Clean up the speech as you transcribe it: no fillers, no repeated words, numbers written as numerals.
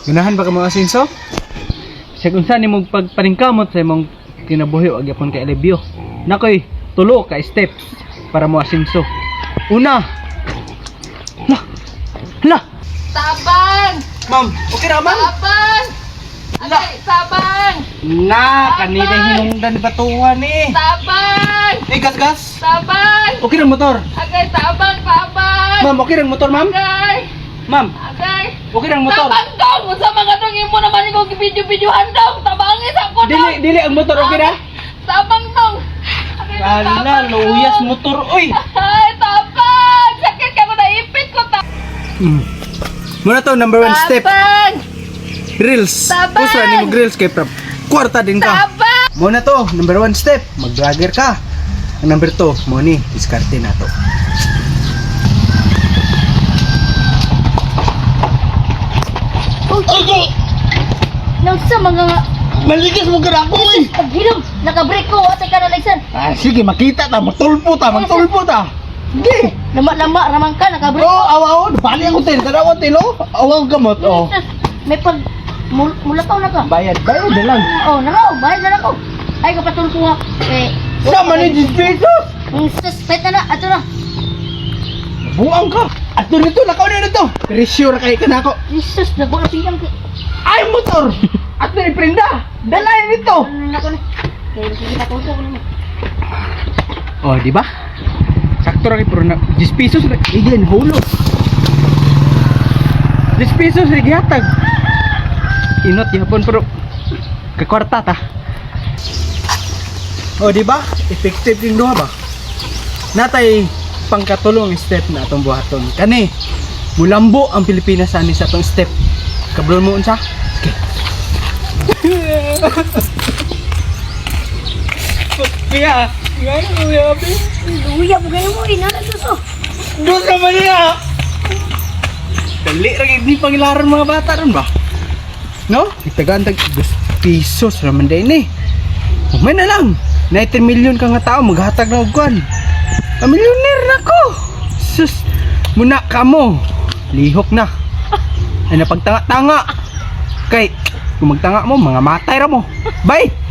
Ganahan ba ka mga asinso? Sa kung saan imong pagpaningkamot sa imong kinabuhi o agyapon kay Alebio. Nakoy, tulo ka steps para mo asinso. Una. Hala. Tabang! Ma'am, okay na ma'am? Tabang! Agay, tabang! Na, kanina hinungdan batuhan eh. Tabang! Gas. Tabang! Okay ng motor. Agay, tabang! Tabang! Ma'am, okay ng motor ma'am? Agay! Ma'am, Agay! okay ng motor. Tabang dong! Kung sa mga dong imo naman ikaw video-videohan dong! Tabangin sa ko dong! Dili ang motor okay na? Tabang dong! Agay, Ala, luyas motor oy. Ay, tabang! Sakit ka na naipit ko ta! Muna to, number 1 step. Tabang! Grills. Tabang! Gusto ni mo grills kay prab. Kwarta din ka. Tabang! Muna to, number 1 step. Mag-vlogger ka. Ang number 2, mo ni, diskarte na to. Okay! Nausa mga Maligas mo ka ako eh. paghilom! Naka-break ko! Atay ka na lagsan! Ah, sige, makita ta. Magtulpo ta. Sige. Lama-lama ramang ka! Naka-break Oh, awaw. Bali ako tayo. Tanawan tayo. Awaw gamot. Oh. May pag... Mulakaw na ka! Bayad na lang. Oh, nakaw! Bayad na ako! Ay, kapatul ko nga! Eh... Sama ni 10 pesos. Suspect na na! Ato na! Buang ka. Ato nito, lakaw na nito. Very sure kayo ka na ako. Jesus! Nagbuo na siyang... Ay, motor. Ato ni prenda. Dalayan nito. Nako na! Kaya sige patulko ko naman. Oh, di ba? Sakto ra kay pero na 10 pesos ra igen holo. 10 pesos ra gihatag. Inot yapon pero kay kwarta ta. Oh, di ba? Effective din duha ba? Natay pangkatulong step na atong buhaton. Kani mulambo ang Pilipinas ani sa atong step. Kablon mo unsa? Okay. Kaya, Luya mo ganyan mo! Inara suso! doon naman niya. Dali rin hindi pangilaran mga bata ron ba? No? Itagaan tag 2 pesos raman din eh. Umay na lang. 19 million ka nga tao maghatag na ugwan. Millionaire na ko. Sus, muna ka mo. Lihok na. Ay napagtanga-tanga. Kay, kung magtanga mo, mga matay ra mo. Bye!